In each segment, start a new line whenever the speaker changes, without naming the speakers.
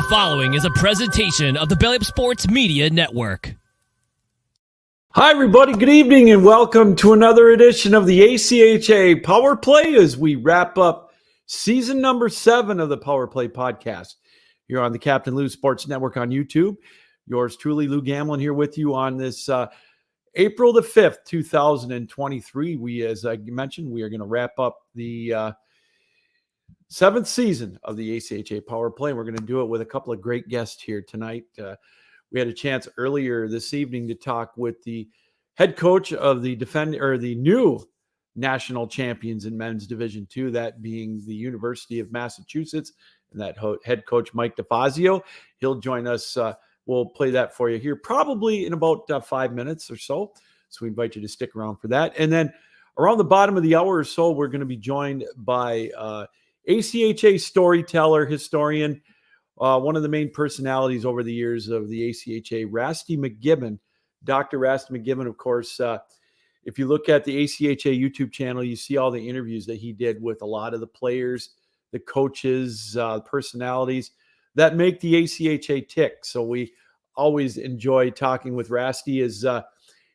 The following is a presentation of the Belly Up Sports Media Network.
Hi, everybody. Good evening, and welcome to another edition of the ACHA Power Play as we wrap up season number 7 of the Power Play podcast here on the Captain Lou Sports Network on YouTube. Yours truly, Lou Gamlin, here with you on this April the 5th, 2023. We, as I mentioned, we are going to wrap up the 7th season of the ACHA Power Play. We're going to do it with a couple of great guests here tonight. We had a chance earlier this evening to talk with the head coach of the new national champions in men's Division II, that being the University of Massachusetts, and that head coach Mike DeFazio. He'll join us. We'll play that for you here probably in about 5 minutes or so. So we invite you to stick around for that. And then around the bottom of the hour or so, we're going to be joined by ACHA storyteller, historian, one of the main personalities over the years of the ACHA, Rasty McGibbon. Dr. Rasty McGibbon, of course, if you look at the ACHA YouTube channel, you see all the interviews that he did with a lot of the players, the coaches, personalities that make the ACHA tick. So we always enjoy talking with Rasty.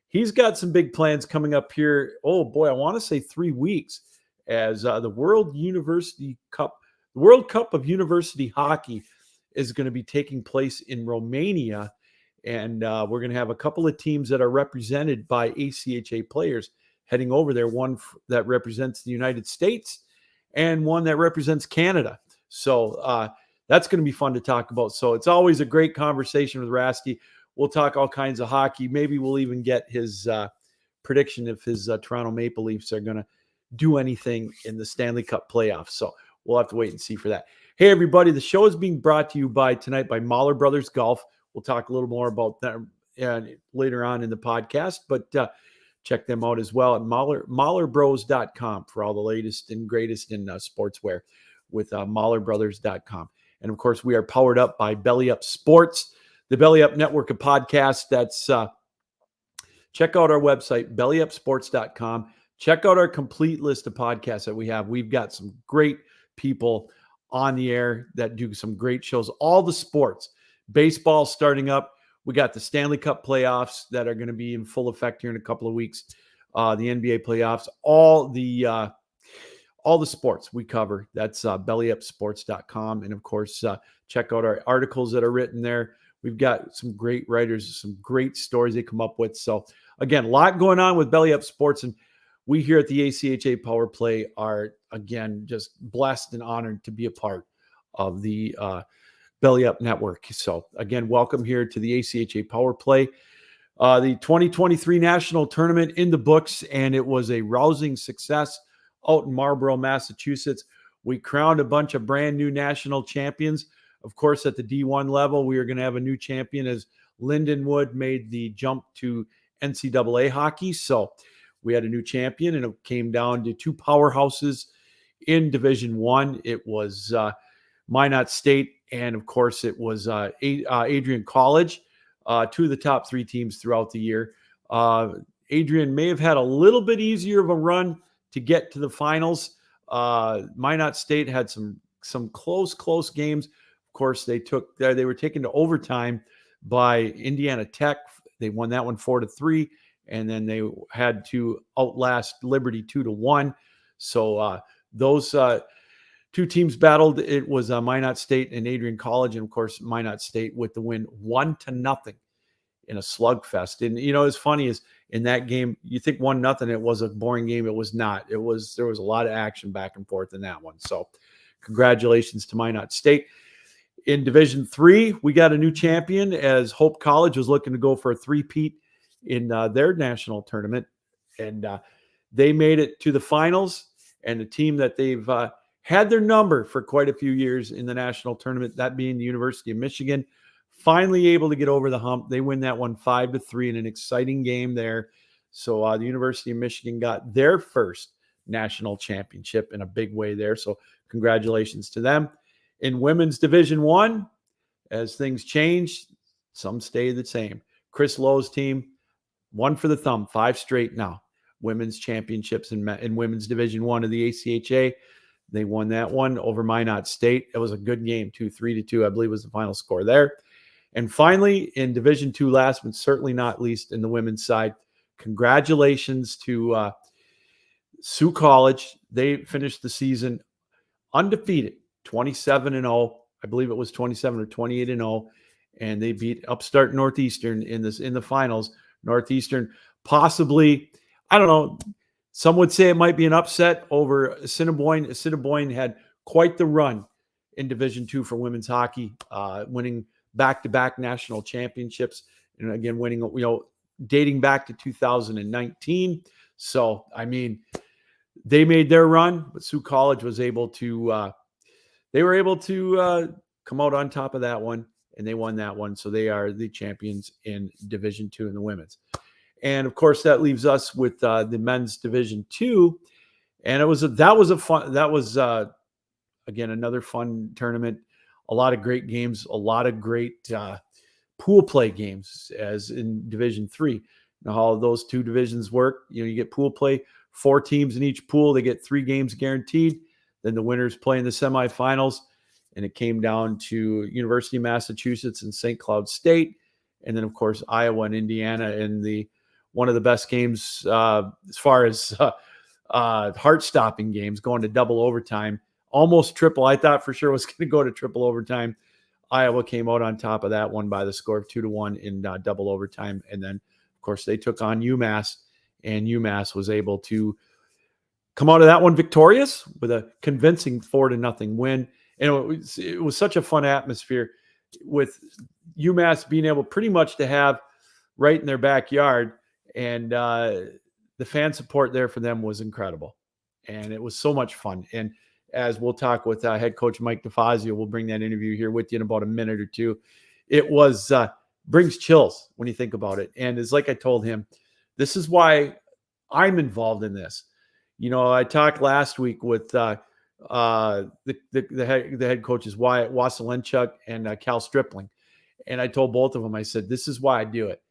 He's got some big plans coming up here. Oh boy, I want to say 3 weeks, as the World Cup of University Hockey is going to be taking place in Romania. And we're going to have a couple of teams that are represented by ACHA players heading over there, one that represents the United States and one that represents Canada. So that's going to be fun to talk about. So it's always a great conversation with Rasty. We'll talk all kinds of hockey. Maybe we'll even get his prediction if his Toronto Maple Leafs are going to do anything in the Stanley Cup playoffs. So we'll have to wait and see for that. Hey, everybody, the show is being brought to you tonight by Mahler Brothers Golf. We'll talk a little more about that later on in the podcast, but check them out as well at MahlerBros.com for all the latest and greatest in sportswear with MahlerBrothers.com. And, of course, we are powered up by Belly Up Sports, the Belly Up network of podcasts. That's check out our website, BellyUpSports.com. Check out our complete list of podcasts that we have. We've got some great people on the air that do some great shows. All the sports, baseball starting up. We got the Stanley Cup playoffs that are going to be in full effect here in a couple of weeks. The NBA playoffs, all the sports we cover. That's BellyUpSports.com. And of course, check out our articles that are written there. We've got some great writers, some great stories they come up with. So again, a lot going on with Belly Up Sports, and we here at the ACHA Power Play are, again, just blessed and honored to be a part of the Belly Up Network. So, again, welcome here to the ACHA Power Play. The 2023 National Tournament in the books, and it was a rousing success out in Marlborough, Massachusetts. We crowned a bunch of brand new national champions. Of course, at the D1 level, we are going to have a new champion as Lindenwood made the jump to NCAA hockey. So, we had a new champion, and it came down to two powerhouses in Division I. It was Minot State, and of course, it was Adrian College, two of the top 3 teams throughout the year. Adrian may have had a little bit easier of a run to get to the finals. Minot State had some close games. Of course, they were taken to overtime by Indiana Tech. They won that one 4-3. And then they had to outlast Liberty 2-1. So those 2 teams battled. It was Minot State and Adrian College. And, of course, Minot State with the win 1-0 in a slugfest. And, it's funny is in that game, you think 1-0, it was a boring game. It was not. There was a lot of action back and forth in that one. So congratulations to Minot State. In Division III, we got a new champion as Hope College was looking to go for a three-peat in their national tournament, and they made it to the finals. And the team that they've had their number for quite a few years in the national tournament, that being the University of Michigan, finally able to get over the hump. They win that one 5-3 in an exciting game there. So the University of Michigan got their first national championship in a big way there. So congratulations to them. In women's Division I, as things change, some stay the same. Chris Lowe's team, one for the thumb, 5 straight now. Women's championships in women's Division I of the ACHA. They won that one over Minot State. It was a good game, 3-2, I believe was the final score there. And finally, in Division II, last but certainly not least in the women's side, congratulations to Sioux College. They finished the season undefeated, 27-0. I believe it was 27 or 28-0. And they beat upstart Northeastern in the finals. Northeastern possibly, I don't know, some would say it might be an upset over Assiniboine. Assiniboine had quite the run in Division II for women's hockey, winning back-to-back national championships. And again, winning, dating back to 2019. So, I mean, they made their run, but Sioux College was able to, come out on top of that one, and they won that one. So they are the champions in Division II in the women's. And of course, that leaves us with the men's Division II. And that was again, another fun tournament. A lot of great games, a lot of great pool play games as in Division III. Now, how those two divisions work, you get pool play, 4 teams in each pool. They get 3 games guaranteed. Then the winners play in the semifinals. And it came down to University of Massachusetts and St. Cloud State. And then, of course, Iowa and Indiana in one of the best games as far as heart-stopping games, going to double overtime. Almost triple. I thought for sure it was going to go to triple overtime. Iowa came out on top of that one by the score of 2-1 in double overtime. And then, of course, they took on UMass, and UMass was able to come out of that one victorious with a convincing 4-0 win. And it was such a fun atmosphere with UMass being able pretty much to have right in their backyard. And the fan support there for them was incredible. And it was so much fun. And as we'll talk with head coach Mike DeFazio, we'll bring that interview here with you in about a minute or two. It was brings chills when you think about it. And it's like I told him, this is why I'm involved in this. I talked last week with the head coaches, Wyatt Wasylenchuk and Cal Stripling. And I told both of them, I said, this is why I do it.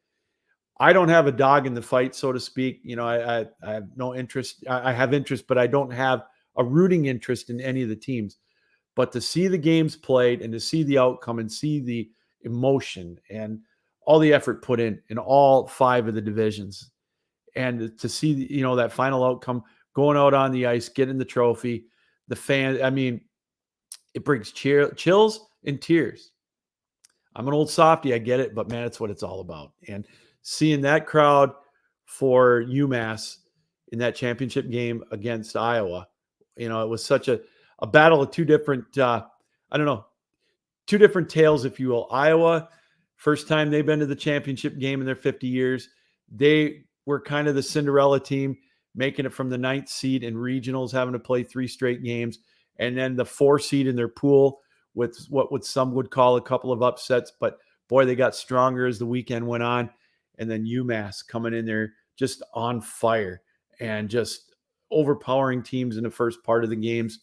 I don't have a dog in the fight, so to speak. I have no interest. I have interest, but I don't have a rooting interest in any of the teams. But to see the games played and to see the outcome and see the emotion and all the effort put in all 5 of the divisions, and to see, that final outcome, going out on the ice, getting the trophy, the fans, I mean, it brings chills and tears. I'm an old softy, I get it, but man, it's what it's all about. And seeing that crowd for UMass in that championship game against Iowa, it was such a battle of two different tales, if you will. Iowa, first time they've been to the championship game in their 50 years. They were kind of the Cinderella team, making it from the 9th seed in regionals, having to play 3 straight games, and then the 4 seed in their pool with what some would call a couple of upsets. But boy, they got stronger as the weekend went on. And then UMass coming in there just on fire and just overpowering teams in the first part of the games.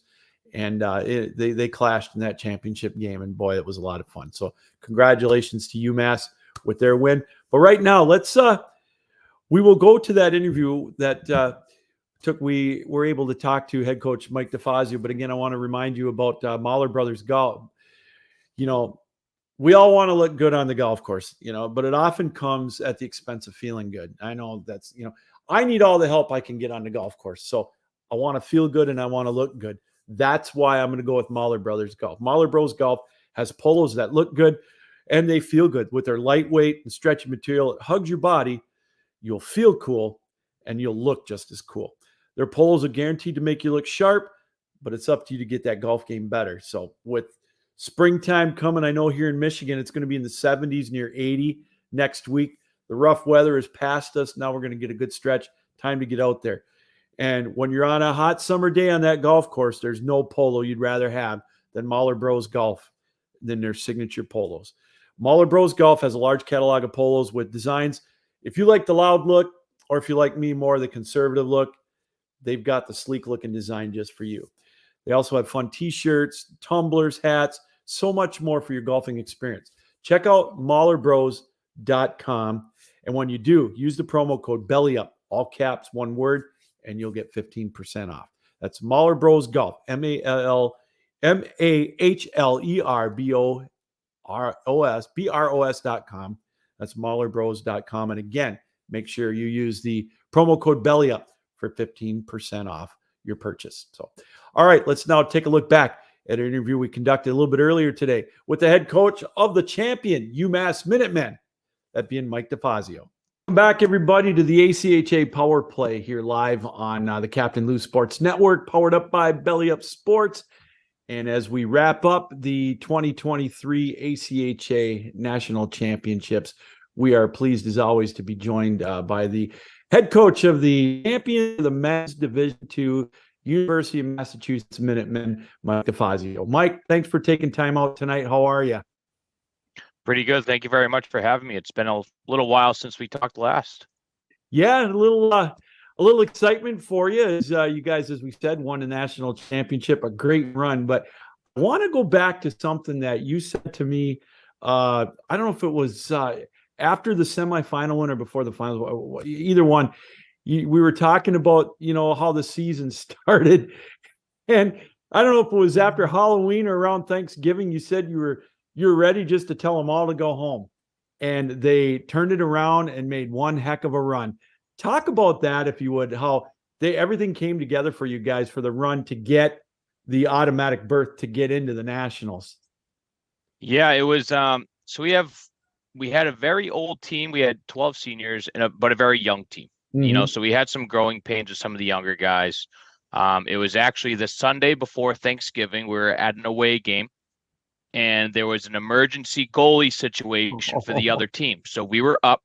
And they clashed in that championship game. And boy, it was a lot of fun. So congratulations to UMass with their win. But right now, we will go to that interview that we were able to talk to head coach Mike DeFazio. But again, I want to remind you about Mahler Brothers Golf. We all want to look good on the golf course, but it often comes at the expense of feeling good. I know that's, I need all the help I can get on the golf course. So I want to feel good and I want to look good. That's why I'm going to go with Mahler Brothers Golf. Mahler Bros Golf has polos that look good and they feel good with their lightweight and stretchy material. It hugs your body. You'll feel cool and you'll look just as cool. Their polos are guaranteed to make you look sharp, but it's up to you to get that golf game better. So with springtime coming, I know here in Michigan, it's going to be in the 70s, near 80 next week. The rough weather is past us. Now we're going to get a good stretch. Time to get out there. And when you're on a hot summer day on that golf course, there's no polo you'd rather have than Mahler Bros Golf, than their signature polos. Mahler Bros Golf has a large catalog of polos with designs. If you like the loud look, or if you like me more, the conservative look, they've got the sleek looking design just for you. They also have fun t-shirts, tumblers, hats, so much more for your golfing experience. Check out MahlerBros.com. And when you do, use the promo code BELLYUP, all caps, one word, and you'll get 15% off. That's Mahler Bros Golf, MAHLERBOROS.com. That's MahlerBros.com. And again, make sure you use the promo code BELLYUP for 15% off your purchase. So, all right, let's now take a look back at an interview we conducted a little bit earlier today with the head coach of the champion UMass Minutemen, that being Mike DeFazio. Welcome back, everybody, to the ACHA Power Play here live on the Captain Lou Sports Network, powered up by Belly Up Sports. And as we wrap up the 2023 ACHA National Championships, we are pleased, as always, to be joined by the head coach of the champion of the men's Division II, University of Massachusetts Minutemen, Mike DeFazio. Mike, thanks for taking time out tonight. How are you?
Pretty good. Thank you very much for having me. It's been a little while since we talked last.
Yeah, a little excitement for you as you guys, as we said, won the national championship, a great run. But I want to go back to something that you said to me. I don't know if it was after the semifinal win or before the final, either one. We were talking about, how the season started. And I don't know if it was after Halloween or around Thanksgiving. You said you were ready just to tell them all to go home. And they turned it around and made one heck of a run. Talk about that, if you would, how everything came together for you guys for the run to get the automatic berth to get into the Nationals.
Yeah, it was so we had a very old team. We had 12 seniors but a very young team.
Mm-hmm.
So we had some growing pains with some of the younger guys. It was actually the Sunday before Thanksgiving. We were at an away game, and there was an emergency goalie situation for the other team. So we were up.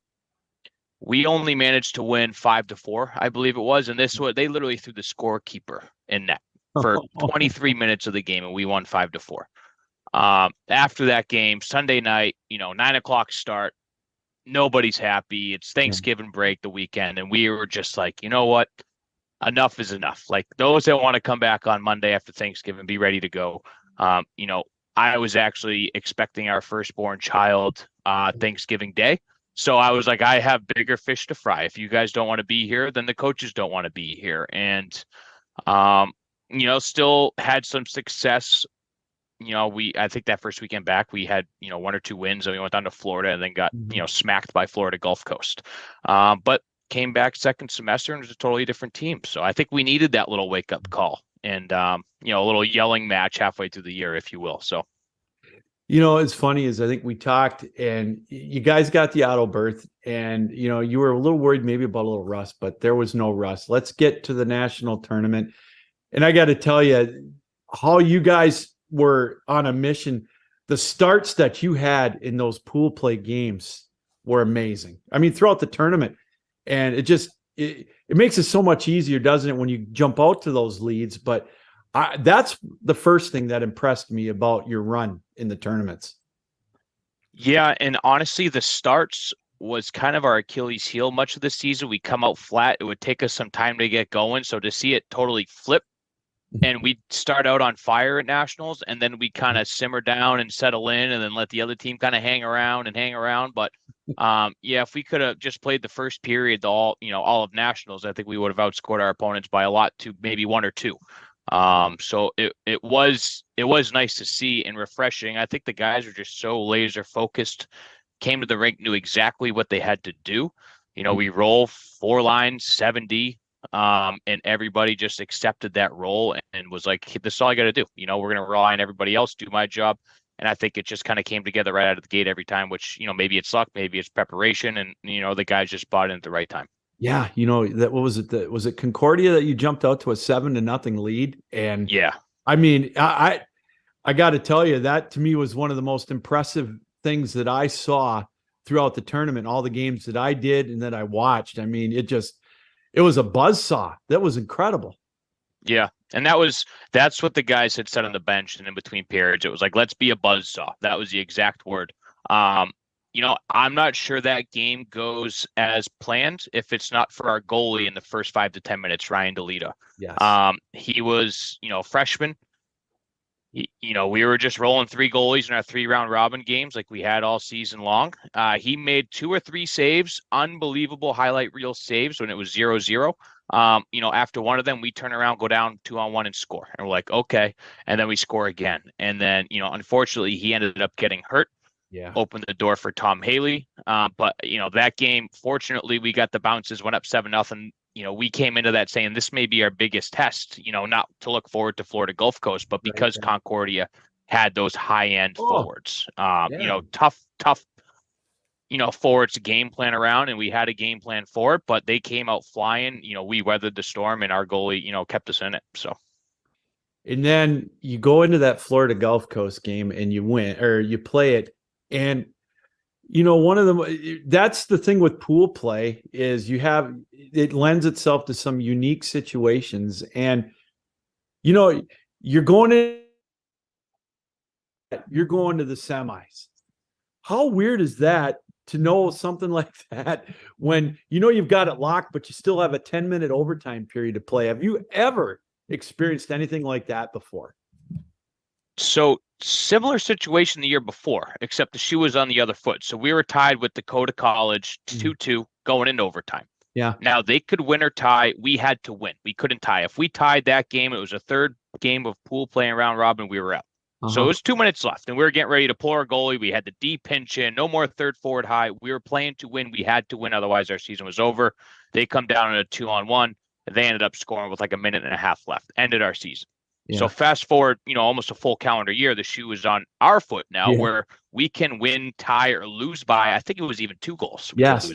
We only managed to win 5-4, I believe it was. And they literally threw the scorekeeper in net for 23 minutes of the game, and we won 5-4. After that game, Sunday night, 9:00 start, nobody's happy. It's Thanksgiving break, the weekend. And we were just like, you know what? Enough is enough. Like, those that want to come back on Monday after Thanksgiving, be ready to go. I was actually expecting our firstborn child Thanksgiving Day. So I was like, I have bigger fish to fry. If you guys don't want to be here, then the coaches don't want to be here. And, still had some success. I think that first weekend back, we had, 1 or 2 wins, and we went down to Florida and then got, smacked by Florida Gulf Coast. But came back second semester and it was a totally different team. So I think we needed that little wake up call and, a little yelling match halfway through the year, if you will. So.
It's funny is I think we talked and you guys got the auto berth and, you were a little worried maybe about a little rust, but there was no rust. Let's get to the national tournament. And I got to tell you how you guys were on a mission. The starts that you had in those pool play games were amazing. I mean, throughout the tournament, and it makes it so much easier, doesn't it, when you jump out to those leads? But that's the first thing that impressed me about your run in the tournaments.
Yeah, and honestly, the starts was kind of our Achilles heel much of the season. We come out flat. It would take us some time to get going. So to see it totally flip, and we'd start out on fire at Nationals, and then we kind of simmer down and settle in and then let the other team kind of hang around. But if we could have just played the first period, all of Nationals, I think we would have outscored our opponents by a lot to maybe 1 or 2. So it was nice to see and refreshing. I think the guys were just so laser focused, came to the rink, knew exactly what they had to do. We roll 4 lines, 7D, and everybody just accepted that role and was like, this is all I got to do. We're going to rely on everybody else, do my job. And I think it just kind of came together right out of the gate every time, which, maybe it's luck, maybe it's preparation. And, the guys just bought in at the right time.
Yeah, what was it? Was it Concordia that you jumped out to a 7-0 lead? And
yeah,
I mean, I got to tell you, that to me was one of the most impressive things that I saw throughout the tournament, all the games that I did and that I watched. I mean, it was a buzzsaw. That was incredible.
Yeah. And that's what the guys had said on the bench and in between periods. It was like, let's be a buzzsaw. That was the exact word. I'm not sure that game goes as planned if it's not for our goalie in the first 5 to 10 minutes, Ryan DeLita.
Yes.
He was, freshman, We were just rolling three goalies in our 3-round robin games like we had all season long. He made 2 or 3 saves, unbelievable highlight reel saves when it was 0-0. After one of them, we turn around, go down 2-on-1 and score. And we're like, okay. And then we score again. And then, unfortunately, he ended up getting hurt.
Yeah.
Opened the door for Tom Haley. But that game, fortunately, we got the bounces, went up 7-0. We came into that saying this may be our biggest test, not to look forward to Florida Gulf Coast, but because Concordia had those high-end forwards, tough, forwards to game plan around, and we had a game plan for it, but they came out flying. We weathered the storm, and our goalie, kept us in it. So.
And then you go into that Florida Gulf Coast game and you win, or you play it. And, one of them, that's the thing with pool play is it lends itself to some unique situations. And, you're going to the semis. How weird is that to know something like that when, you've got it locked, but you still have a 10-minute overtime period to play? Have you ever experienced anything like that before?
So similar situation the year before, except the shoe was on the other foot. So we were tied with Dakota College 2-2 going into overtime.
Yeah.
Now they could win or tie. We had to win. We couldn't tie. If we tied that game, it was a third game of pool playing round robin. We were out. So it was 2 minutes left, and we were getting ready to pull our goalie. We had the D pinch in. No more third forward high. We were playing to win. We had to win. Otherwise, our season was over. They come down in a 2-on-1. They ended up scoring with like a minute and a half left. Ended our season. Yeah. So fast forward, almost a full calendar year, the shoe is on our foot now, where we can win, tie, or lose by, I think it was even 2 goals.
Yes.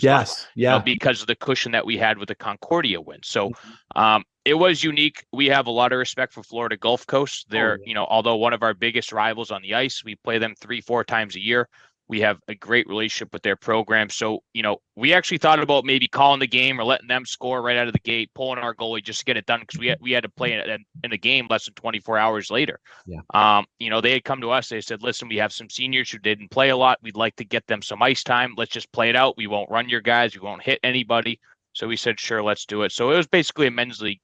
Because of the cushion that we had with the Concordia win. So it was unique. We have a lot of respect for Florida Gulf Coast. They're, although one of our biggest rivals on the ice, we play them 3-4 times a year. We have a great relationship with their program. So, we actually thought about maybe calling the game or letting them score right out of the gate, pulling our goalie just to get it done because we had to play in a game less than 24 hours later.
Yeah.
They had come to us. They said, listen, we have some seniors who didn't play a lot. We'd like to get them some ice time. Let's just play it out. We won't run your guys. We won't hit anybody. So we said, sure, let's do it. So it was basically a men's league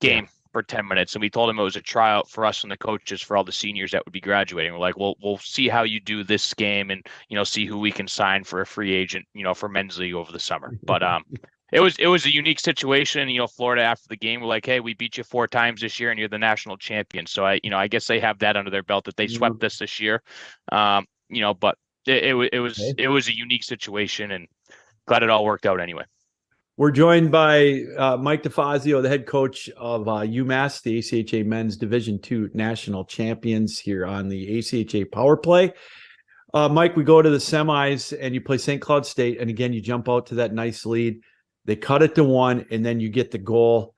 game. Yeah. For 10 minutes. And we told him it was a tryout for us and the coaches for all the seniors that would be graduating. We're like, well, we'll see how you do this game and, see who we can sign for a free agent, for men's league over the summer. But it was a unique situation. Florida after the game, we're like, hey, we beat you 4 times this year and you're the national champion. So I guess they have that under their belt that they swept us this year. But it was a unique situation and glad it all worked out anyway.
We're joined by Mike DeFazio, the head coach of UMass, the ACHA Men's Division II National Champions here on the ACHA Power Play. Mike, we go to the semis and you play St. Cloud State. And again, you jump out to that nice lead. They cut it to 1, and then you get the goal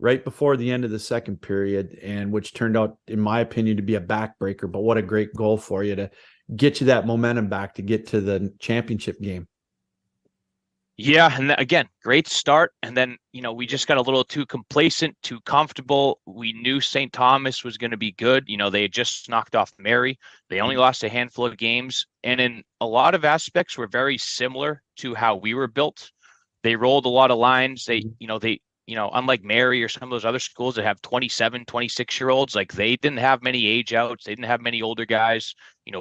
right before the end of the second period, and which turned out, in my opinion, to be a backbreaker. But what a great goal for you to get you that momentum back to get to the championship game.
Yeah, and again, great start. And then, we just got a little too complacent, too comfortable. We knew St. Thomas was going to be good. They had just knocked off Mary. They only lost a handful of games. And in a lot of aspects, were very similar to how we were built. They rolled a lot of lines. They unlike Mary or some of those other schools that have 27, 26-year-olds, like they didn't have many age outs. They didn't have many older guys.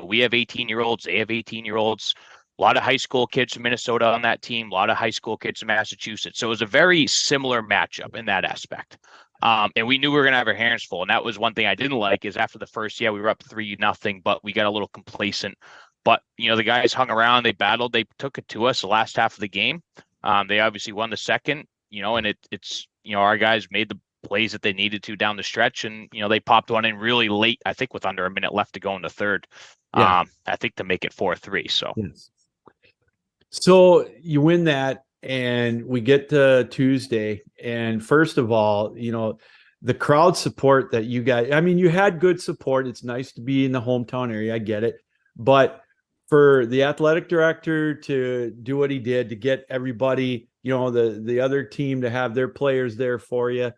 We have 18-year-olds. They have 18-year-olds. A lot of high school kids from Minnesota on that team, a lot of high school kids from Massachusetts. So it was a very similar matchup in that aspect. And we knew we were going to have our hands full. And that was one thing I didn't like is after the first, we were up 3-0, but we got a little complacent. But, the guys hung around, they battled, they took it to us the last half of the game. They obviously won the second, and it's our guys made the plays that they needed to down the stretch. And, they popped one in really late, I think with under a minute left to go in the third. I think to make it 4-3. So. Yes.
So you win that, and we get to Tuesday. And first of all, the crowd support that you guys, you had good support. It's nice to be in the hometown area. I get it. But for the athletic director to do what he did, to get everybody, the other team to have their players there for you,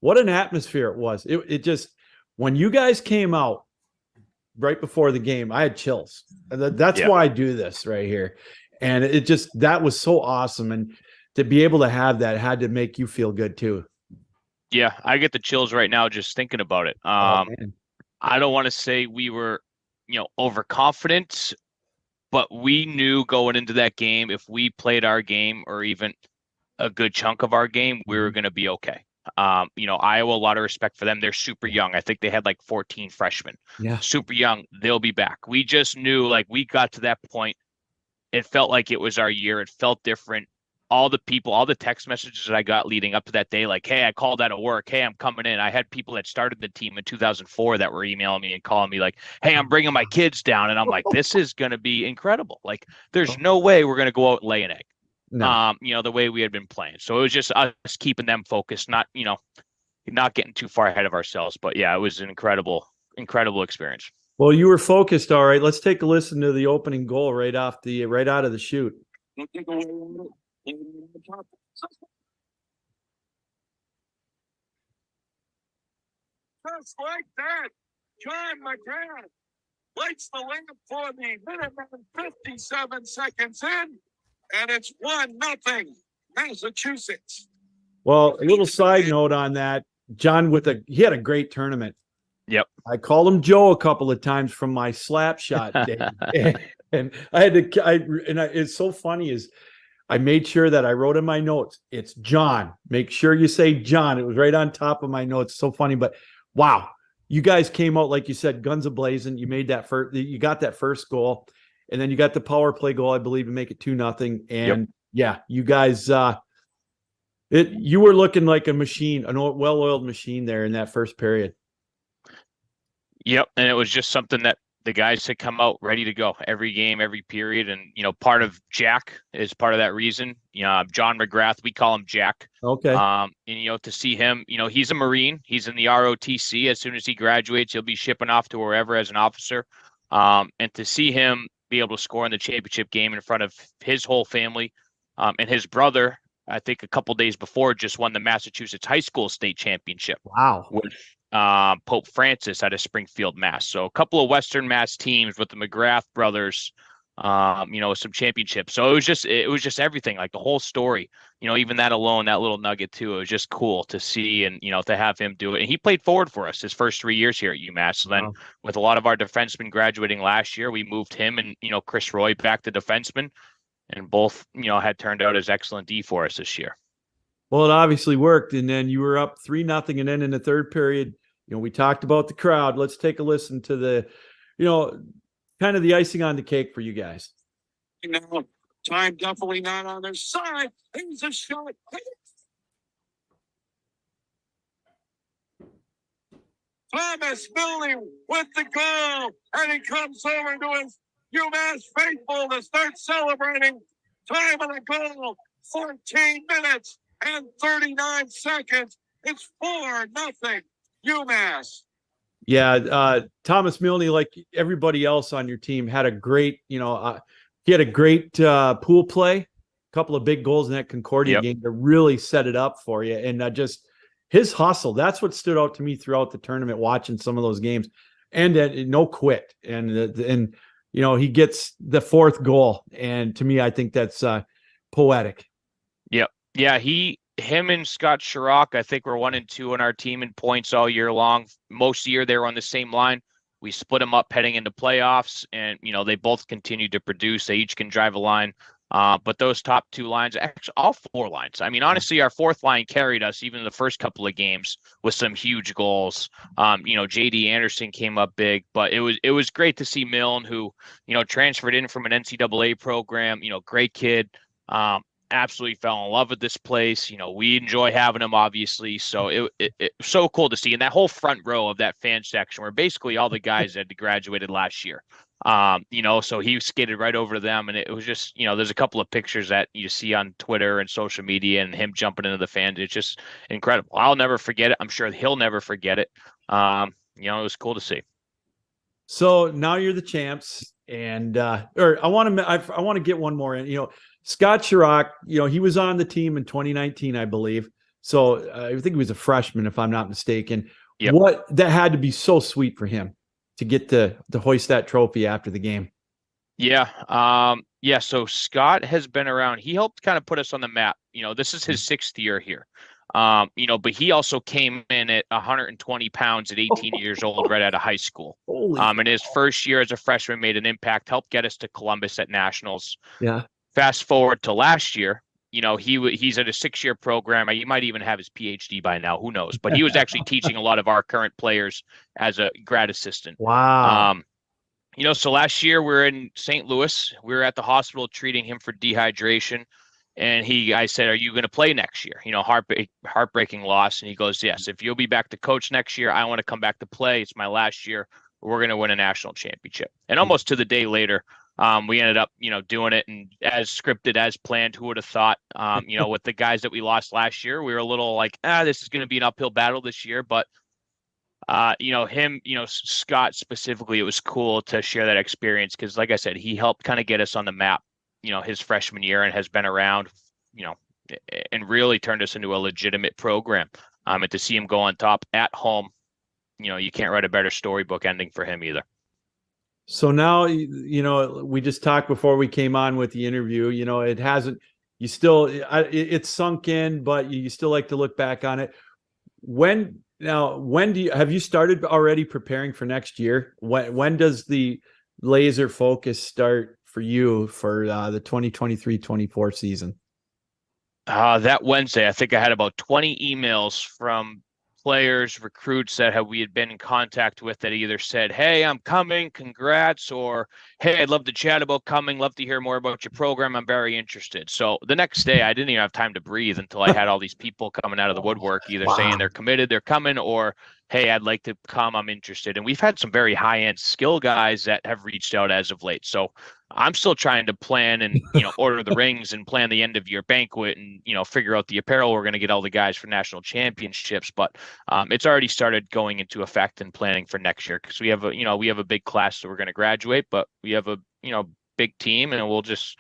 what an atmosphere it was. It just, when you guys came out right before the game, I had chills. That's why I do this right here. And that was so awesome. And to be able to have that had to make you feel good too.
Yeah, I get the chills right now just thinking about it. I don't want to say we were, overconfident, but we knew going into that game, if we played our game or even a good chunk of our game, we were going to be okay. Iowa, a lot of respect for them. They're super young. I think they had like 14 freshmen.
Yeah.
Super young. They'll be back. We just knew, like, we got to that point. It felt like it was our year. It felt different. All the people, all the text messages that I got leading up to that day, like, hey, I called out of work. Hey, I'm coming in. I had people that started the team in 2004 that were emailing me and calling me like, hey, I'm bringing my kids down. And I'm like, this is going to be incredible. Like, there's no way we're going to go out and lay an egg.
No.
The way we had been playing. So it was just us keeping them focused, not getting too far ahead of ourselves. But yeah, it was an incredible experience.
Well, you were focused. All right. Let's take a listen to the opening goal right out of the chute.
Just like that, John McGrath lights the lamp for the minute and 57 seconds in, and it's 1-0 Massachusetts.
Well, a little side note on that, John, he had a great tournament.
Yep.
I called him Joe a couple of times from my slap shot day. and it's so funny is I made sure that I wrote in my notes, it's John. Make sure you say John. It was right on top of my notes. So funny, but wow. You guys came out, like you said, guns a-blazing. You made that you got that first goal, and then you got the power play goal, I believe, to make it 2-0. And yeah, you guys, you were looking like a machine, a well-oiled machine there in that first period.
Yep. And it was just something that the guys had come out ready to go every game, every period. And, part of Jack is part of that reason. John McGrath, we call him Jack.
Okay.
And, to see him, he's a Marine. He's in the ROTC. As soon as he graduates, he'll be shipping off to wherever as an officer. And to see him be able to score in the championship game in front of his whole family, and his brother, I think a couple days before, just won the Massachusetts High School State Championship.
Wow.
With Pope Francis out of Springfield, Mass. So a couple of Western Mass teams with the McGrath brothers, some championships. So it was just everything, like the whole story, even that alone, that little nugget too, it was just cool to see and, to have him do it. And he played forward for us his first 3 years here at UMass. So then with a lot of our defensemen graduating last year, we moved him and, Chris Roy back to defenseman, and both, had turned out as excellent D for us this year.
Well, it obviously worked. And then you were up 3-0. And then in the third period, we talked about the crowd. Let's take a listen to the, kind of the icing on the cake for you guys.
Time definitely not on their side. Here's a shot. Thomas Milne with the goal. And he comes over to his UMass faithful to start celebrating. Time of the goal, 14 minutes and 39 seconds. It's 4-0 UMass.
Yeah, Thomas Milne, like everybody else on your team, had a great, he had a great pool play, a couple of big goals in that Concordia game to really set it up for you. And just his hustle, that's what stood out to me throughout the tournament, watching some of those games. And no quit. And he gets the fourth goal. And to me, I think that's poetic.
Yep. Yeah, him and Scott Chirac, I think we're 1 and 2 on our team in points all year long. Most of the year they were on the same line. We split them up heading into playoffs, and they both continue to produce. They each can drive a line. But those top two lines, actually all four lines. I mean, honestly, our fourth line carried us even in the first couple of games with some huge goals. JD Anderson came up big, but it was great to see Milne, who, transferred in from an NCAA program, great kid. Absolutely fell in love with this place. We enjoy having him, obviously. So it so cool to see. And that whole front row of that fan section where basically all the guys had graduated last year. So he skated right over to them, and it was just, there's a couple of pictures that you see on Twitter and social media and him jumping into the fans. It's just incredible. I'll never forget it. I'm sure he'll never forget it. It was cool to see.
So now you're the champs, and I want to get one more in. Scott Chirac, he was on the team in 2019, I believe. So I think he was a freshman, if I'm not mistaken. Yep. That had to be so sweet for him to get to hoist that trophy after the game.
Yeah. So Scott has been around. He helped kind of put us on the map. This is his 6th year here. But he also came in at 120 pounds at 18 years old, right out of high school. In his first year as a freshman, made an impact, helped get us to Columbus at nationals.
Yeah.
Fast forward to last year, he's at a 6-year program. He might even have his PhD by now. Who knows? But he was actually teaching a lot of our current players as a grad assistant.
Wow.
So last year we were in St. Louis. We were at the hospital treating him for dehydration. And I said, are you going to play next year? Heartbreaking loss. And he goes, yes, if you'll be back to coach next year, I want to come back to play. It's my last year. We're going to win a national championship. And almost to the day later, we ended up, doing it, and as scripted, as planned. Who would have thought, with the guys that we lost last year, we were a little like, this is going to be an uphill battle this year. But, Scott specifically, it was cool to share that experience because, like I said, he helped kind of get us on the map, his freshman year, and has been around, and really turned us into a legitimate program. And to see him go on top at home, you can't write a better storybook ending for him either.
So now, we just talked before we came on with the interview, it hasn't, it's sunk in, but you still like to look back on it. When have you started already preparing for next year? When does the laser focus start for you for the 2023-24 season?
That Wednesday, I think I had about 20 emails from players, recruits that we had been in contact with that either said, hey, I'm coming, congrats, or hey, I'd love to chat about coming, love to hear more about your program, I'm very interested. So the next day, I didn't even have time to breathe until I had all these people coming out of the woodwork, either saying they're committed, they're coming, or hey, I'd like to come, I'm interested. And we've had some very high-end skill guys that have reached out as of late. So I'm still trying to plan and, order the rings and plan the end of year banquet and, figure out the apparel we're going to get all the guys for national championships. But it's already started going into effect and planning for next year because we have a big class that we're going to graduate, but we have a, big team and we'll just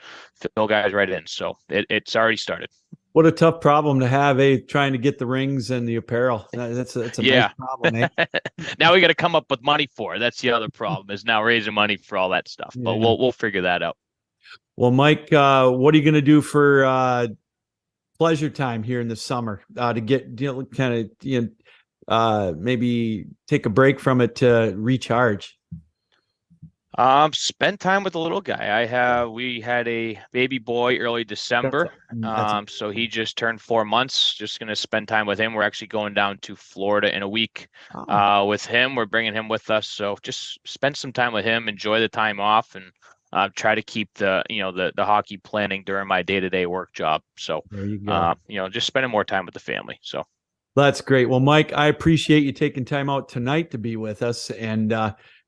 fill guys right in. So it's already started.
What a tough problem to have, trying to get the rings and the apparel. That's a nice problem,
Now we got to come up with money for it. That's the other problem is now raising money for all that stuff. But we'll figure that out.
Well, Mike, what are you going to do for pleasure time here in the summer to get maybe take a break from it to recharge?
Spend time with the little guy. We had a baby boy early December. So he just turned 4 months. Just going to spend time with him. We're actually going down to Florida in a week with him. We're bringing him with us. So just spend some time with him, enjoy the time off, and try to keep the hockey planning during my day-to-day work job. So,
there you go.
Just spending more time with the family. So
that's great. Well, Mike, I appreciate you taking time out tonight to be with us, and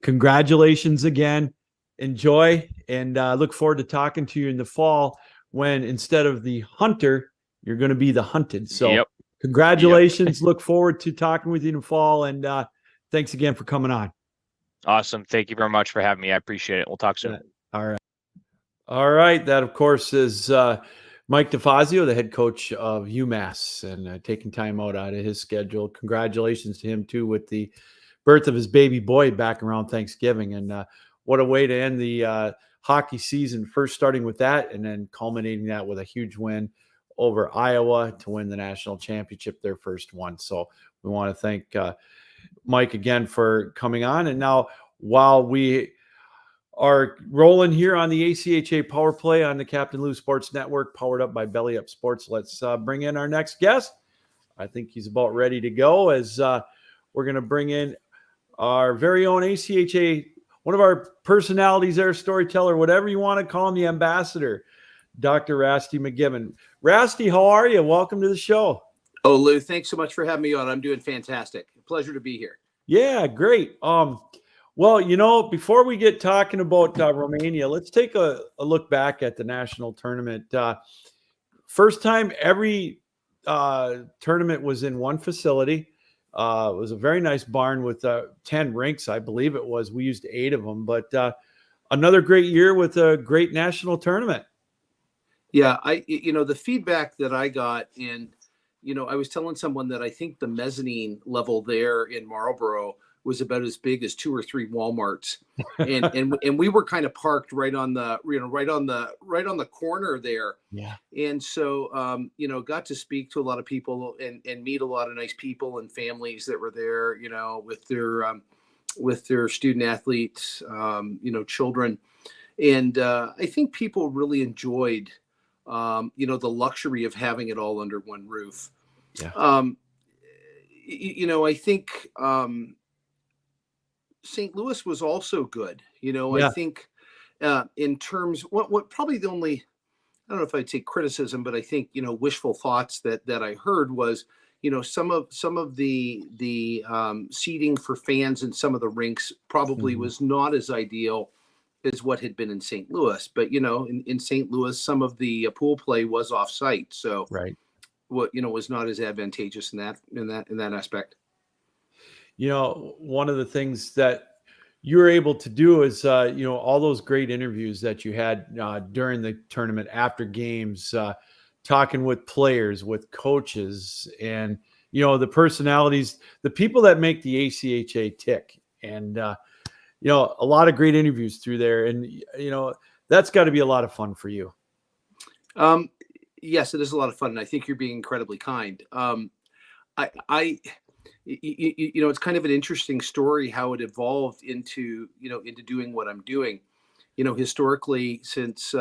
congratulations again. Enjoy, and look forward to talking to you in the fall when instead of the hunter, you're going to be the hunted. So congratulations. Look forward to talking with you in the fall, and thanks again for coming on.
Awesome. Thank you very much for having me. I appreciate it. We'll talk soon.
All right. That, of course, is Mike DeFazio, the head coach of UMass, and taking time out of his schedule. Congratulations to him, too, with the birth of his baby boy back around Thanksgiving. And what a way to end the hockey season, first starting with that and then culminating that with a huge win over Iowa to win the national championship, their first one. So we want to thank Mike again for coming on. And now, while we are rolling here on the ACHA Power Play on the Captain Lou Sports Network, powered up by Belly Up Sports, let's bring in our next guest. I think he's about ready to go, as we're going to bring in our very own ACHA, one of our personalities there, storyteller, whatever you want to call him, the ambassador, Dr. Rasty McGibbon. Rasty, how are you? Welcome to the show.
Oh, Lou, thanks so much for having me on. I'm doing fantastic. Pleasure to be here.
Yeah, great. Well, before we get talking about Romania, let's take a look back at the national tournament. First time every tournament was in one facility. It was a very nice barn with 10 rinks, I believe it was. We used 8 of them, but another great year with a great national tournament.
Yeah, the feedback that I got, and I was telling someone that I think the mezzanine level there in Marlborough was about as big as 2 or 3 Walmarts, and we were kind of parked right on the right on the corner there.
Yeah.
And so got to speak to a lot of people and meet a lot of nice people and families that were there, with their student athletes, children. And I think people really enjoyed, the luxury of having it all under one roof.
Yeah.
I think St. Louis was also good. I think in terms, what probably the only, I don't know if I'd say criticism, but I think, wishful thoughts that I heard was, some of the seating for fans in some of the rinks probably was not as ideal as what had been in St. Louis. But, in St. Louis, some of the pool play was off site. So
right.
What, was not as advantageous in that aspect.
One of the things that you were able to do is, all those great interviews that you had during the tournament, after games, talking with players, with coaches, and, the personalities, the people that make the ACHA tick. And, a lot of great interviews through there. And, that's got to be a lot of fun for you.
Yes, it is a lot of fun. And I think you're being incredibly kind. It's kind of an interesting story how it evolved into doing what I'm doing. Historically, since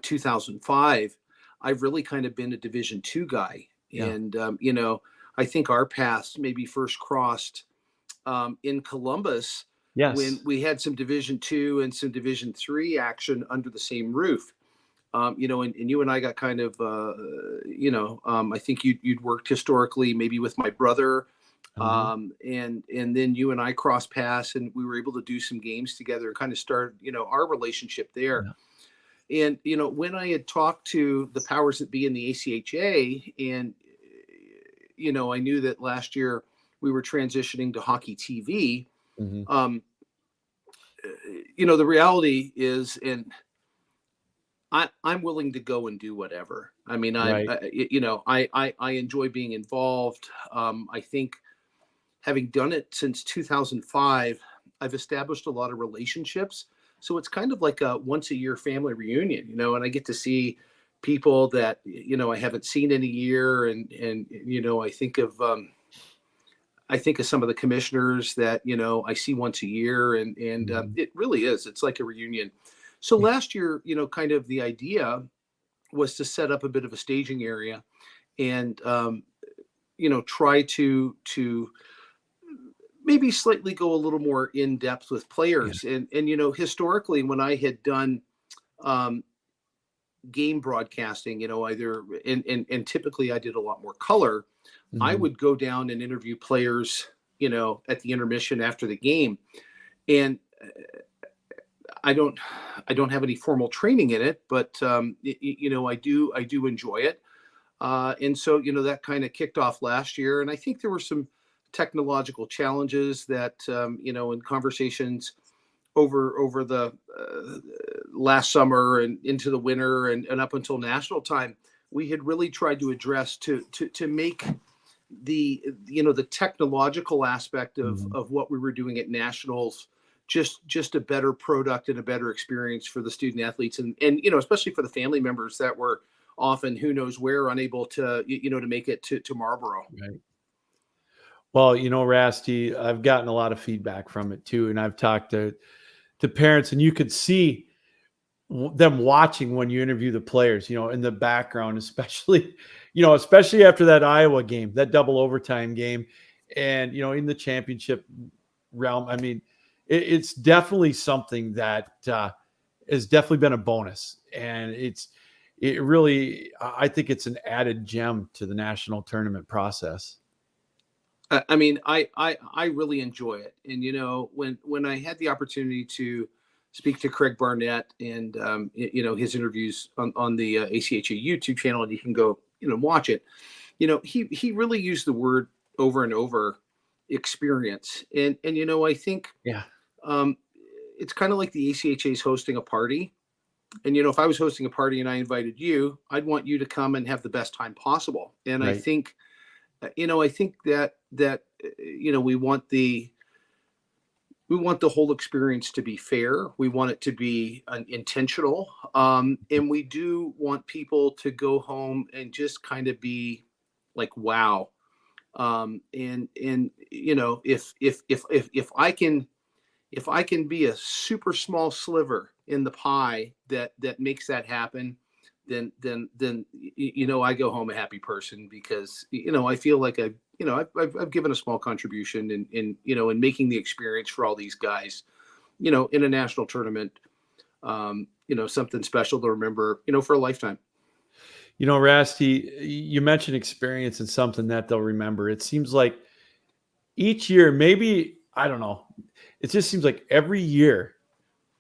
2005, I've really kind of been a Division II guy. Yeah. And, I think our paths maybe first crossed in Columbus. Yes. When we had some Division II and some Division III action under the same roof. And you and I got kind of, I think you'd worked historically maybe with my brother. And then you and I crossed paths, and we were able to do some games together and kind of start, our relationship there. Yeah. And, when I had talked to the powers that be in the ACHA, and, I knew that last year we were transitioning to hockey TV. The reality is, and I'm willing to go and do whatever. I mean, I enjoy being involved. I think having done it since 2005, I've established a lot of relationships. So it's kind of like a once a year family reunion, and I get to see people that, I haven't seen in a year. And I think of some of the commissioners that, I see once a year, and it really is, it's like a reunion. So last year, kind of the idea was to set up a bit of a staging area and, try to maybe slightly go a little more in depth with players. Yeah. And historically, when I had done game broadcasting, either, and typically I did a lot more color, I would go down and interview players, at the intermission after the game. And I don't have any formal training in it, but I do enjoy it. And so, that kind of kicked off last year. And I think there were some technological challenges that, in conversations over the last summer and into the winter and up until national time, we had really tried to address to make the technological aspect of what we were doing at nationals just a better product and a better experience for the student athletes and especially for the family members that were often, who knows where, unable to to make it to Marlboro.
Right. Well, Rasty, I've gotten a lot of feedback from it too, and I've talked to parents, and you could see them watching when you interview the players, in the background, especially after that Iowa game, that double overtime game, and in the championship realm. I mean, it's definitely something that has definitely been a bonus, and I think it's an added gem to the national tournament process.
I mean, I really enjoy it. And, when I had the opportunity to speak to Craig Barnett and, his interviews on the ACHA YouTube channel, and you can go, watch it, he really used the word over and over, experience. And I think, it's kind of like the ACHA is hosting a party. And, if I was hosting a party and I invited you, I'd want you to come and have the best time possible. And right. I think that we want the we want the whole experience to be fair. We want it to be intentional. And we do want people to go home and just kind of be like, wow. And you know, if I can be a super small sliver in the pie that makes that happen, then you know, I go home a happy person, because you know, I feel like I've given a small contribution in you know, in making the experience for all these guys, you know, in a national tournament, you know, something special to remember, you know, for a lifetime.
You know, Rasty, you mentioned experience and something that they'll remember. It seems like each year, maybe, I don't know, it just seems like every year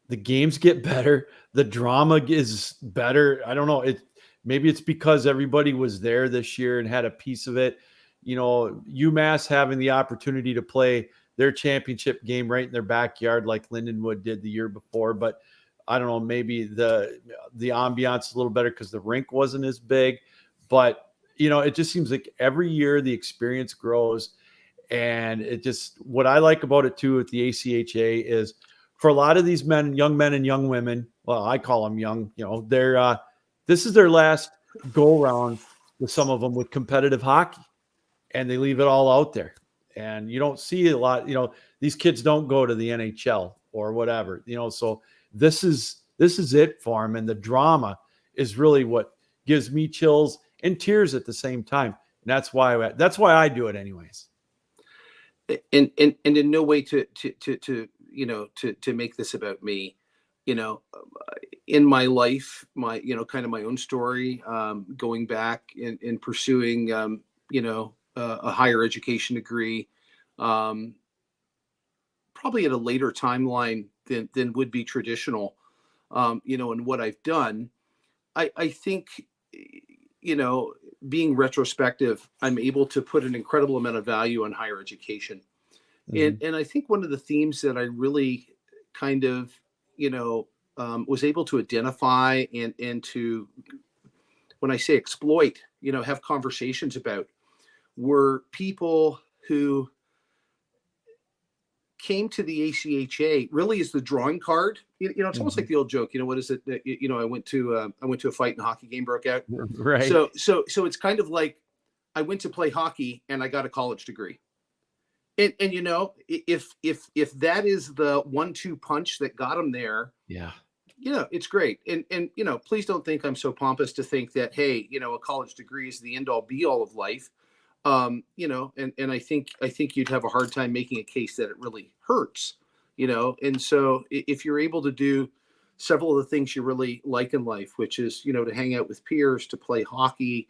the games get better, the drama is better. I don't know. Maybe it's because everybody was there this year and had a piece of it. You know, UMass having the opportunity to play their championship game right in their backyard, like Lindenwood did the year before. But I don't know, maybe the ambiance is a little better because the rink wasn't as big. But you know, it just seems like every year the experience grows. And it just, what I like about it too at the ACHA is, for a lot of these young men and young women, well, I call them young, you know, this is their last go round with some of them with competitive hockey, and they leave it all out there. And you don't see a lot, you know, these kids don't go to the NHL or whatever, you know, so this is it for them. And the drama is really what gives me chills and tears at the same time. And that's why I do it anyways.
And in no way to you know, to make this about me, you know, in my life, my, you know, kind of my own story, going back and pursuing, you know, a higher education degree, probably at a later timeline than would be traditional, you know, and what I've done, I think, you know, being retrospective, I'm able to put an incredible amount of value on higher education. Mm-hmm. And I think one of the themes that I really kind of, you know, was able to identify and to, when I say exploit, you know, have conversations about, were people who came to the ACHA really as the drawing card. You know, it's almost like the old joke, you know, what is it? You know, I went to a fight and a hockey game broke out.
Right.
So it's kind of like, I went to play hockey and I got a college degree. And you know, if that is the 1-2 punch that got him there,
yeah,
you know, it's great. And you know, please don't think I'm so pompous to think that, hey, you know, a college degree is the end all be all of life. You know, and I think you'd have a hard time making a case that it really hurts, you know. And so if you're able to do several of the things you really like in life, which is, you know, to hang out with peers, to play hockey,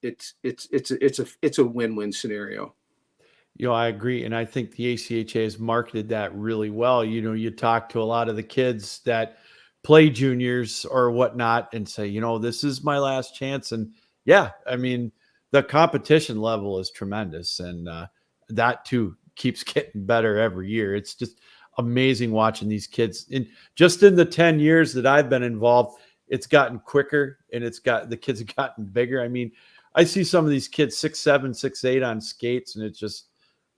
it's a win-win scenario.
You know, I agree. And I think the ACHA has marketed that really well. You know, you talk to a lot of the kids that play juniors or whatnot and say, you know, this is my last chance. And yeah, I mean, the competition level is tremendous. And that too keeps getting better every year. It's just amazing watching these kids. Just in the 10 years that I've been involved, it's gotten quicker and the kids have gotten bigger. I mean, I see some of these kids 6'7", 6'8" on skates, and it's just,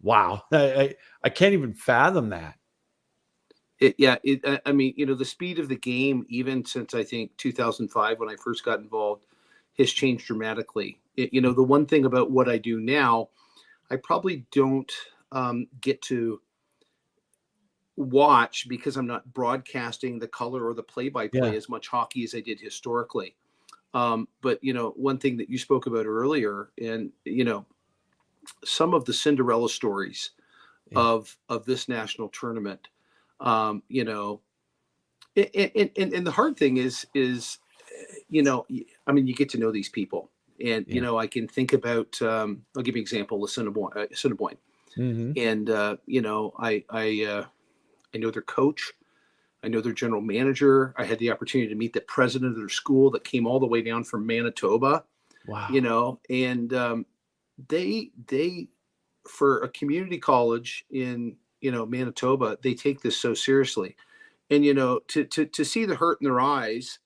wow. I can't even fathom that.
I mean, you know, the speed of the game, even since I think 2005, when I first got involved, has changed dramatically. You know, the one thing about what I do now, I probably don't get to watch, because I'm not broadcasting the color or the play-by-play as much hockey as I did historically. But, you know, one thing that you spoke about earlier, and, you know, some of the Cinderella stories of this national tournament, you know, and the hard thing is, you know, I mean, you get to know these people, and, you know, I can think about, I'll give you an example, Assiniboine. Mm-hmm. And, you know, I know their coach. I know their general manager. I had the opportunity to meet the president of their school that came all the way down from Manitoba. Wow. You know, and they for a community college in, you know, Manitoba, they take this so seriously. And, you know, to see the hurt in their eyes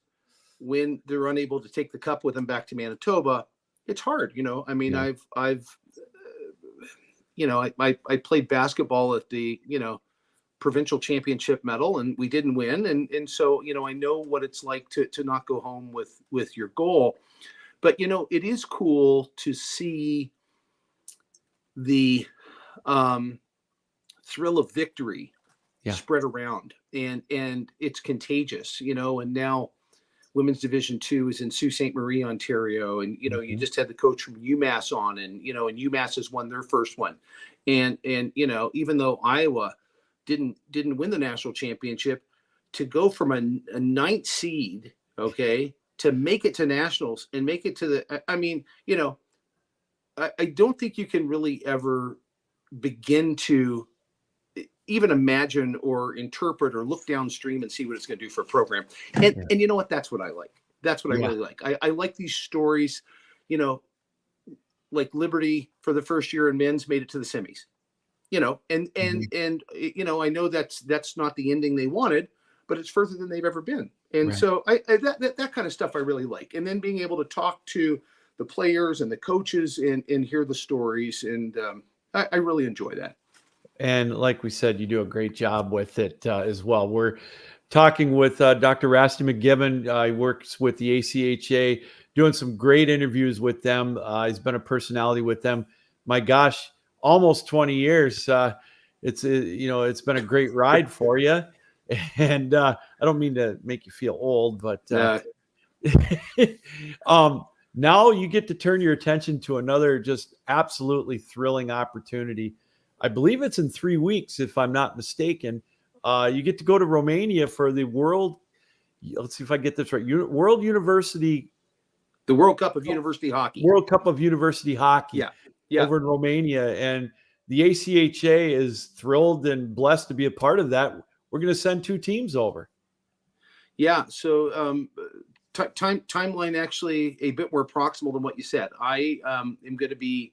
when they're unable to take the cup with them back to Manitoba, it's hard. You know, I mean, I've you know, I played basketball at the, you know, provincial championship medal, and we didn't win. And so, I know what it's like to not go home with your goal. But, it is cool to see the thrill of victory spread around, and it's contagious, and now Women's Division II is in Sault Ste. Marie, Ontario. And, you just had the coach from UMass on, and UMass has won their first one. And even though Iowa didn't win the national championship, to go from a ninth seed, to make it to nationals and make it to the, I don't think you can really ever begin to even imagine or interpret or look downstream and see what it's going to do for a program. And you know what? That's what I like. That's what I really like. I like these stories, like Liberty for the first year in men's made it to the semis, and I know that's not the ending they wanted, but it's further than they've ever been. And so that kind of stuff I really like. And then being able to talk to the players and the coaches and hear the stories. And I really enjoy that.
And like we said, you do a great job with it as well. We're talking with Dr. Rasty McGibbon. He works with the ACHA, doing some great interviews with them. He's been a personality with them. My gosh, almost 20 years. It's been a great ride for you. And I don't mean to make you feel old, but now you get to turn your attention to another just absolutely thrilling opportunity. I believe it's in 3 weeks, if I'm not mistaken. You get to go to Romania for the let's see if I get this right, World University.
The World Cup of University Hockey.
World Cup of University Hockey.
Yeah.
Over in Romania. And the ACHA is thrilled and blessed to be a part of that. We're going to send 2 teams over. Yeah.
So timeline actually a bit more proximal than what you said. I am going to be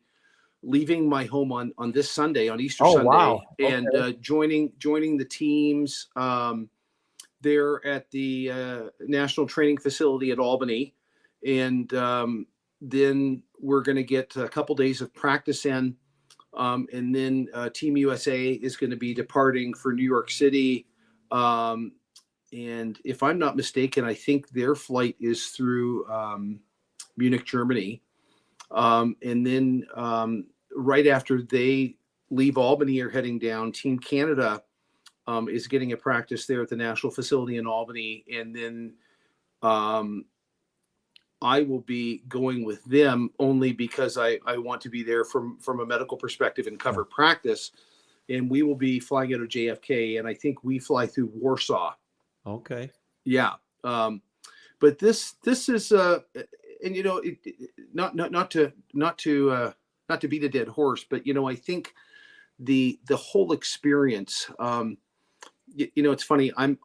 leaving my home on this Sunday, on Easter Sunday,
wow. Okay.
And joining the teams there at the National Training Facility at Albany. And then we're going to get a couple days of practice in. And then Team USA is going to be departing for New York City. And if I'm not mistaken, I think their flight is through Munich, Germany. And then right after they leave Albany or heading down, Team Canada is getting a practice there at the National Facility in Albany. And then I will be going with them only because I want to be there from a medical perspective and cover practice. And we will be flying out of JFK, and I think we fly through Warsaw.
Okay.
Yeah. But this is and not to beat a dead horse, but I think the whole experience. It's funny. I'm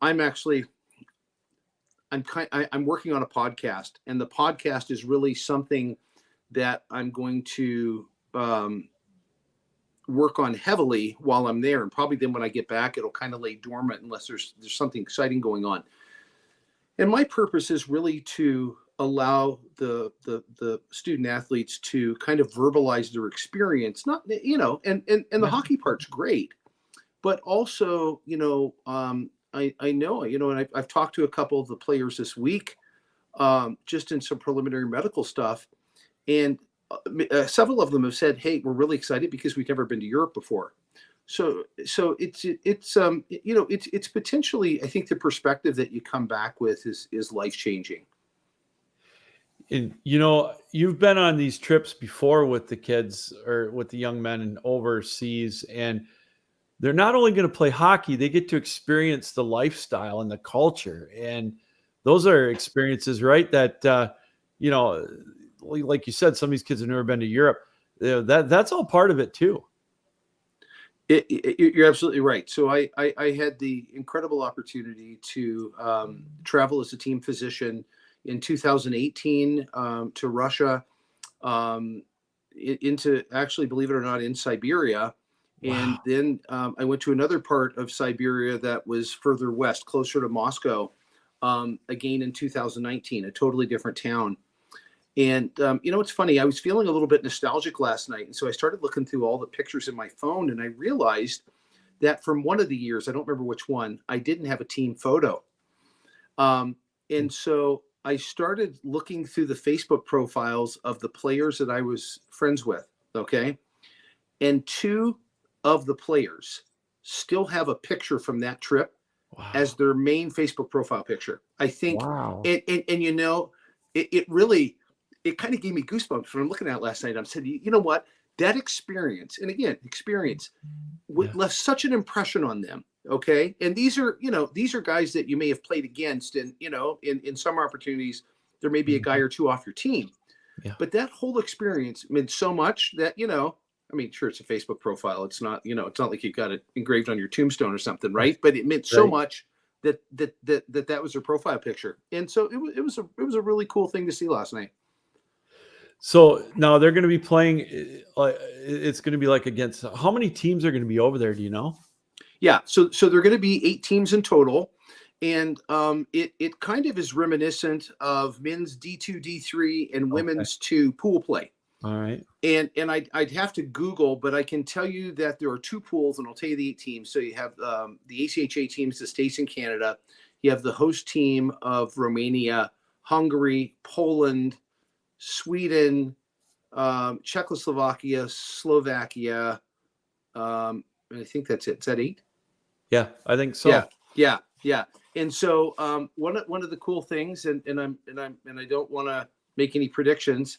working on a podcast, and the podcast is really something that I'm going to work on heavily while I'm there. And probably then when I get back, it'll kind of lay dormant unless there's something exciting going on. And my purpose is really to allow the student athletes to kind of verbalize their experience, not, and the hockey part's great, but also, I know, and I've talked to a couple of the players this week, just in some preliminary medical stuff. And several of them have said, "Hey, we're really excited because we've never been to Europe before." So it's potentially, I think the perspective that you come back with is life-changing.
And, you've been on these trips before with the kids or with the young men overseas, and they're not only going to play hockey, they get to experience the lifestyle and the culture. And those are experiences, right? That, like you said, some of these kids have never been to Europe. That's all part of it too.
You're absolutely right. So I had the incredible opportunity to travel as a team physician in 2018 to Russia, into actually, believe it or not, in Siberia. Wow. And then I went to another part of Siberia that was further west, closer to Moscow, again in 2019, a totally different town. And, it's funny, I was feeling a little bit nostalgic last night. And so I started looking through all the pictures in my phone, and I realized that from one of the years, I don't remember which one, I didn't have a team photo. And so I started looking through the Facebook profiles of the players that I was friends with. Okay. And 2 of the players still have a picture from that trip as their main Facebook profile picture. I think, and you know, it really, it kind of gave me goosebumps when I'm looking at it last night. I'm saying, you know what, that experience, and again, experience left such an impression on them. Okay. And these are, you know, these are guys that you may have played against, and, you know, in some opportunities, there may be a guy or 2 off your team, but that whole experience meant so much that, you know, I mean, sure, it's a Facebook profile. It's not, you know, it's not like you've got it engraved on your tombstone or something, right? But it meant so much that was their profile picture. And so it was a really cool thing to see last night.
So now they're going to be playing, it's going to be like against, how many teams are going to be over there? Do you know?
Yeah. So they're going to be 8 teams in total. And it kind of is reminiscent of men's D2, D3 and women's 2 pool play.
All right.
And I'd have to Google, but I can tell you that there are 2 pools, and I'll tell you the 8 teams. So you have the ACHA teams, the states in Canada. You have the host team of Romania, Hungary, Poland, Sweden, Czechoslovakia, Slovakia. And I think that's it. Is that 8?
Yeah, I think so.
Yeah. And so one of the cool things, and I don't want to make any predictions.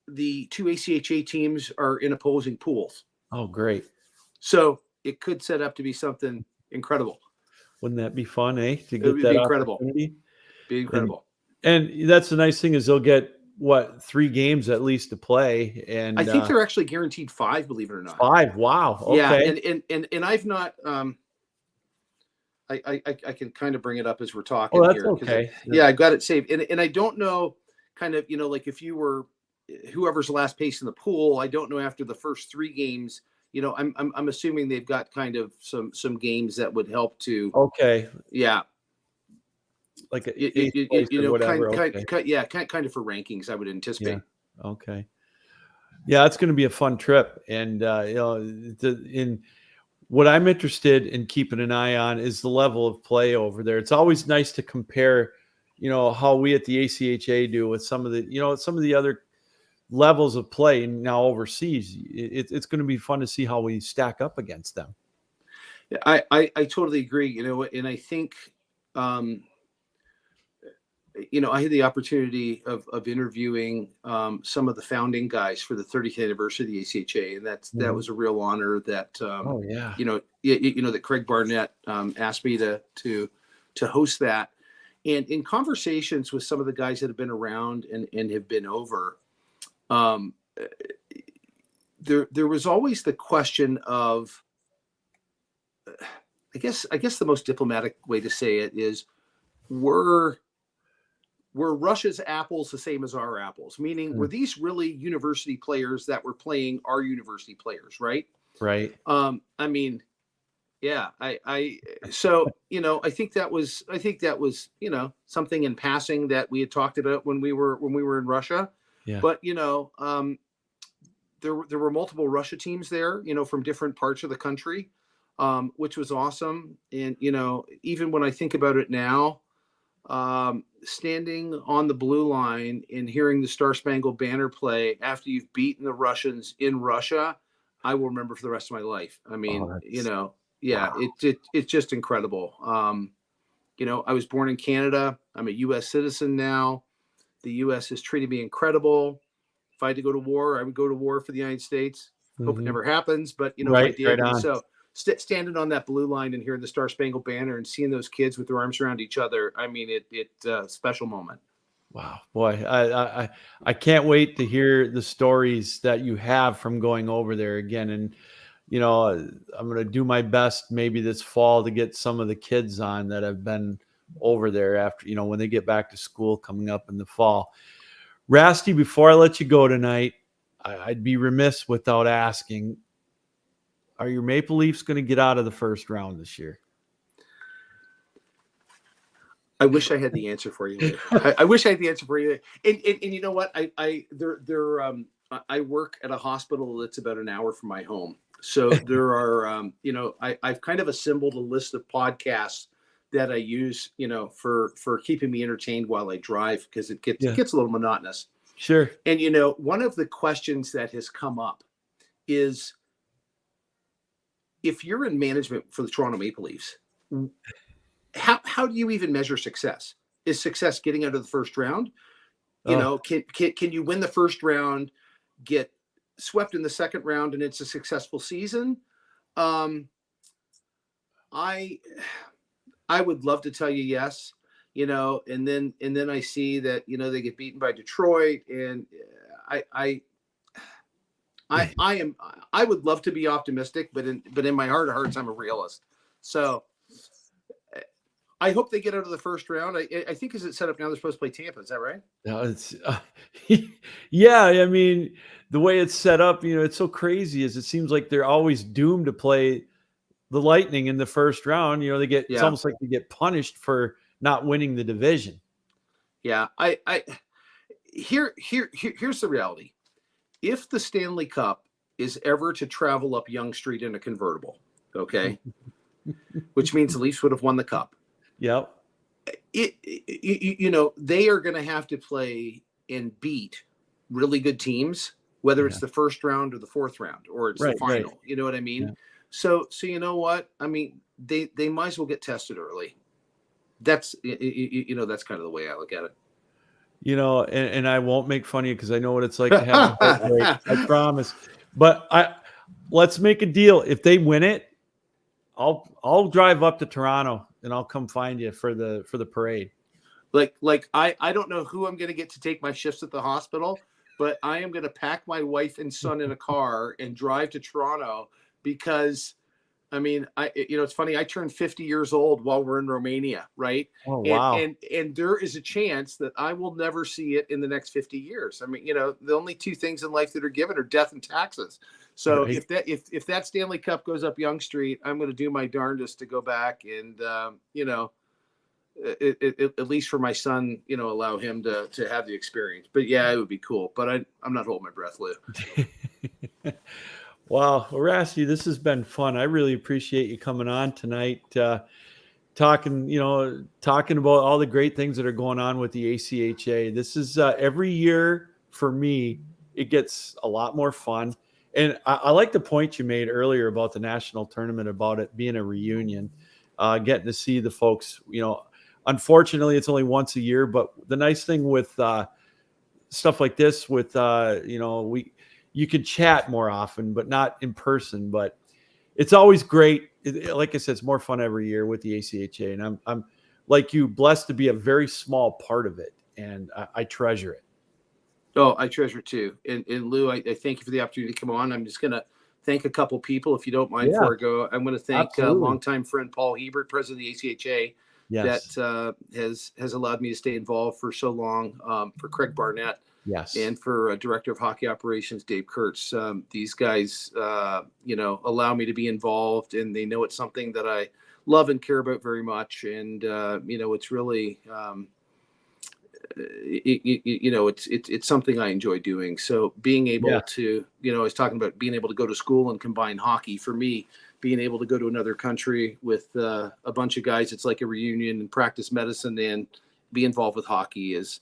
The 2 ACHA teams are in opposing pools.
Oh, great.
So it could set up to be something incredible.
Wouldn't that be fun, eh? To
It
get
would
that
be incredible.
opportunity?
Be incredible.
And that's the nice thing is they'll get, 3 games at least to play. And
I think they're actually guaranteed 5, believe it or not.
5. Wow. Okay.
Yeah. And I've not, I can kind of bring it up as we're talking
that's
here.
okay.
I got it saved. And I don't know, kind of, you know, like if you were whoever's last place in the pool, I don't know after the first 3 games, you know, I'm assuming they've got kind of some games that would help to.
Okay.
Yeah.
Like
you know,
whatever.
kind of for rankings, I would anticipate.
Yeah. Okay. Yeah, it's going to be a fun trip, and you know, what I'm interested in keeping an eye on is the level of play over there. It's always nice to compare, you know, how we at the ACHA do with some of the other levels of play now overseas. It's going to be fun to see how we stack up against them.
Yeah, I totally agree. You know, and I think, you know, I had the opportunity of interviewing some of the founding guys for the 30th anniversary of the ACHA, and that was a real honor. That you know that Craig Barnett asked me to host that, and in conversations with some of the guys that have been around and have been over, there was always the question of, I guess the most diplomatic way to say it is, were Russia's apples the same as our apples? Meaning, were these really university players that were playing our university players, right?
Right.
I mean, yeah, so, you know, I think that was, you know, something in passing that we had talked about when we were in Russia.
Yeah.
But, you know, there were multiple Russia teams there, you know, from different parts of the country, which was awesome. And, you know, even when I think about it now, standing on the blue line and hearing the Star Spangled Banner play after you've beaten the Russians in Russia, I will remember for the rest of my life. I mean, you know, yeah, it's just incredible. You know, I was born in Canada. I'm a U.S. citizen now. The U.S. has treated me incredible. If I had to go to war, I would go to war for the United States. Hope it never happens, but, you know,
right,
if I did.
right on.
So standing on that blue line and hearing the Star Spangled Banner and seeing those kids with their arms around each other, I mean, it's a special moment.
Wow, boy, I can't wait to hear the stories that you have from going over there again. And, you know, I'm going to do my best maybe this fall to get some of the kids on that have been over there after, you know, when they get back to school coming up in the fall. Rasty, before I let you go tonight, I'd be remiss without asking, are your Maple Leafs going to get out of the first round this year?
I wish I had the answer for you. I wish I had the answer for you. And you know what? I work at a hospital that's about an hour from my home. So there are, I've kind of assembled a list of podcasts that I use, for keeping me entertained while I drive, because it gets a little monotonous.
Sure.
And, one of the questions that has come up is, if you're in management for the Toronto Maple Leafs, how do you even measure success? Is success getting out of the first round? Can you win the first round, get swept in the second round, and it's a successful season? I would love to tell you yes, and then I see that, they get beaten by Detroit, and I would love to be optimistic, but in my heart of hearts, I'm a realist. So I hope they get out of the first round. I think, as it's set up now, they're supposed to play Tampa. Is that right?
No, it's yeah. I mean, the way it's set up, it's so crazy. Is it seems like they're always doomed to play the Lightning in the first round. It's almost like they get punished for not winning the division.
Yeah, here's the reality. If the Stanley Cup is ever to travel up Yonge Street in a convertible, okay, which means the Leafs would have won the cup.
Yep.
They are going to have to play and beat really good teams, whether it's the first round or the fourth round, or it's the final. Right. You know what I mean? Yeah. So you know what? I mean, they might as well get tested early. That's that's kind of the way I look at it.
And I won't make fun of you, because I know what it's like to have a heartbreak. I promise. But let's make a deal. If they win it, I'll drive up to Toronto and I'll come find you for the parade.
Like I don't know who I'm going to get to take my shifts at the hospital, but I am going to pack my wife and son in a car and drive to Toronto, because I mean, it's funny. I turned 50 years old while we're in Romania, right?
Oh, wow.
And there is a chance that I will never see it in the next 50 years. I mean, the only two things in life that are given are death and taxes. So
right.
if that Stanley Cup goes up Yonge Street, I'm going to do my darndest to go back and, at least for my son, allow him to have the experience. But yeah, it would be cool. But I'm not holding my breath, Lou.
Wow. Well, Rasty, this has been fun. I really appreciate you coming on tonight, talking about all the great things that are going on with the ACHA. This is every year for me, it gets a lot more fun. And I like the point you made earlier about the national tournament, about it being a reunion, getting to see the folks. Unfortunately, it's only once a year, but the nice thing with stuff like this, with you can chat more often, but not in person. But it's always great. Like I said, it's more fun every year with the ACHA, and I'm like you, blessed to be a very small part of it, and I treasure it.
Oh, I treasure it too. And Lou, I thank you for the opportunity to come on. I'm just going to thank a couple people, if you don't mind, before I go. I'm going to thank longtime friend Paul Hebert, president of the ACHA, that has allowed me to stay involved for so long, for Craig Barnett.
Yes.
And for Director of Hockey Operations, Dave Kurtz. These guys, allow me to be involved, and they know it's something that I love and care about very much. And, it's really, it's something I enjoy doing. So being able to, I was talking about being able to go to school and combine hockey. For me, being able to go to another country with a bunch of guys, it's like a reunion, and practice medicine and be involved with hockey is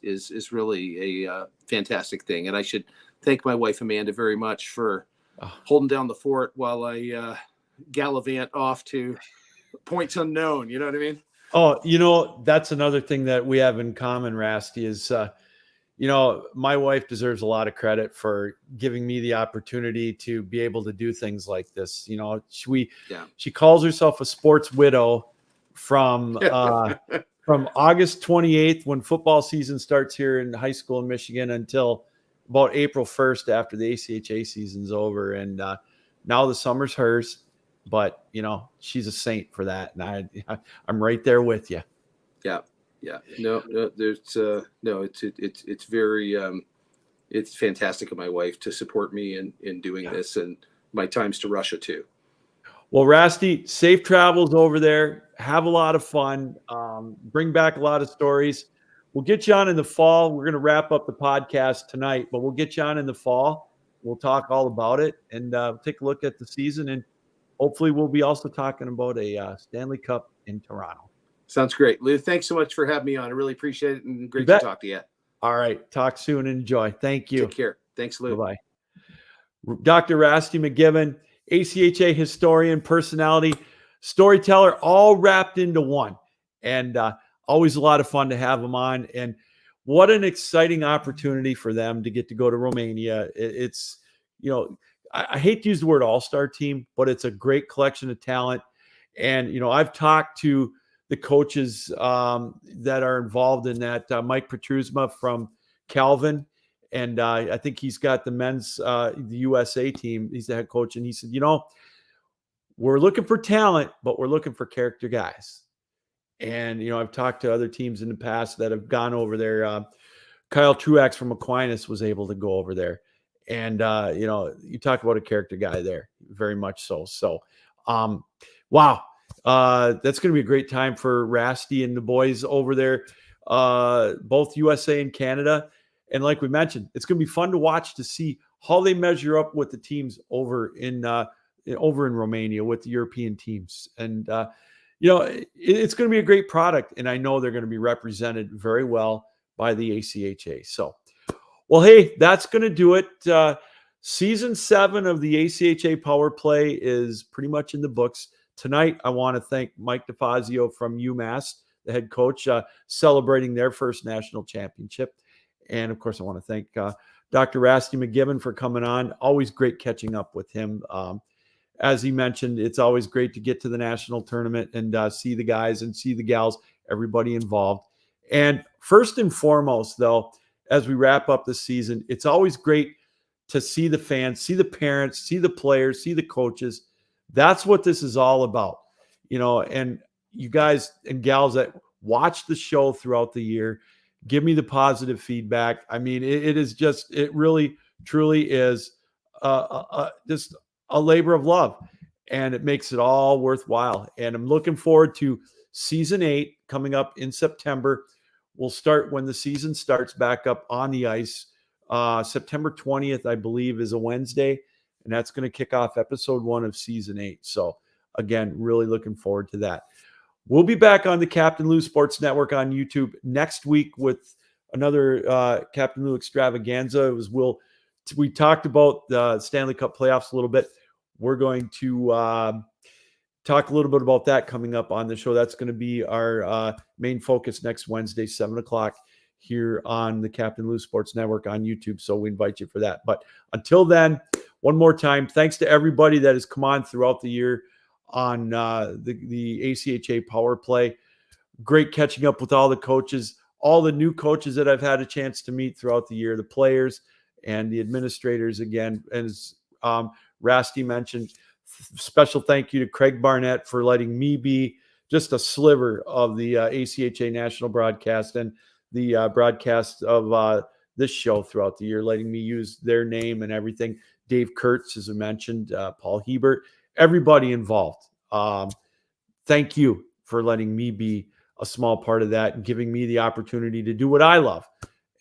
really a fantastic thing. And I should thank my wife, Amanda, very much for holding down the fort while I gallivant off to points unknown. You know what I mean?
Oh, that's another thing that we have in common, Rasty, is, my wife deserves a lot of credit for giving me the opportunity to be able to do things like this. She calls herself a sports widow from August 28th, when football season starts here in high school in Michigan, until about April 1st after the ACHA season's over. And now the summer's hers, but she's a saint for that. And I'm right there with you.
Yeah. No, there's it's very, it's fantastic of my wife to support me in doing this, and my times to Russia too.
Well, Rasty, safe travels over there. Have a lot of fun. Bring back a lot of stories. We'll get you on in the fall. We're going to wrap up the podcast tonight, but we'll get you on in the fall we'll talk all about it and take a look at the season. And hopefully we'll be also talking about a Stanley Cup in Toronto.
Sounds great. Lou, thanks so much for having me on. I really appreciate it, and great
You
to
bet.
talk to you.
All right. Talk soon and enjoy. Thank you.
Take care. Thanks, Lou.
Bye-bye. Dr. Rasty McGibbon, ACHA historian, personality, storyteller, all wrapped into one. And always a lot of fun to have him on. And what an exciting opportunity for them to get to go to Romania. It's, I hate to use the word all-star team, but it's a great collection of talent. And, I've talked to the coaches that are involved in that, Mike Petrusma from Calvin. And I think he's got the men's, the USA team. He's the head coach. And he said, we're looking for talent, but we're looking for character guys. And, I've talked to other teams in the past that have gone over there. Kyle Truax from Aquinas was able to go over there. And, you talk about a character guy there, very much so. So, wow. That's going to be a great time for Rasty and the boys over there, both USA and Canada. And like we mentioned, it's going to be fun to watch to see how they measure up with the teams over in Romania with the European teams. And, it's going to be a great product. And I know they're going to be represented very well by the ACHA. So, well, hey, that's going to do it. Season 7 of the ACHA Power Play is pretty much in the books. Tonight, I want to thank Mike DeFazio from UMass, the head coach, celebrating their first national championship. And, of course, I want to thank Dr. Rasty McGibbon for coming on. Always great catching up with him. As he mentioned, it's always great to get to the national tournament and see the guys and see the gals, everybody involved. And first and foremost, though, as we wrap up the season, it's always great to see the fans, see the parents, see the players, see the coaches. That's what this is all about, and you guys and gals that watch the show throughout the year, give me the positive feedback. I mean, it really, truly is just a labor of love, and it makes it all worthwhile. And I'm looking forward to season 8 coming up in September. We'll start when the season starts back up on the ice. September 20th, I believe, is a Wednesday. And that's going to kick off episode 1 of season 8. So again, really looking forward to that. We'll be back on the Captain Lou Sports Network on YouTube next week with another Captain Lou extravaganza. We talked about the Stanley Cup playoffs a little bit. We're going to talk a little bit about that coming up on the show. That's going to be our main focus next Wednesday, 7:00 here on the Captain Lou Sports Network on YouTube. So we invite you for that. But until then, one more time, thanks to everybody that has come on throughout the year on the ACHA Power Play. Great catching up with all the coaches, all the new coaches that I've had a chance to meet throughout the year, the players and the administrators again. As Rasty mentioned, special thank you to Craig Barnett for letting me be just a sliver of the ACHA national broadcast and the broadcast of this show throughout the year, letting me use their name and everything. Dave Kurtz, as I mentioned, Paul Hebert, everybody involved. Thank you for letting me be a small part of that and giving me the opportunity to do what I love.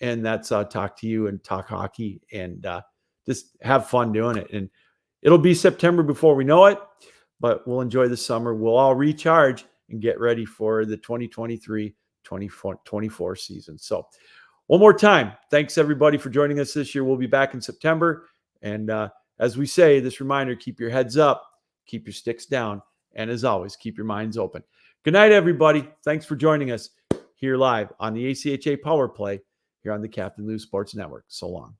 And that's talk to you and talk hockey and just have fun doing it. And it'll be September before we know it, but we'll enjoy the summer. We'll all recharge and get ready for the 2023-24 season. So one more time, thanks everybody for joining us this year. We'll be back in September. And as we say, this reminder, keep your heads up, keep your sticks down, and as always, keep your minds open. Good night, everybody. Thanks for joining us here live on the ACHA Power Play here on the Captain Lou Sports Network. So long.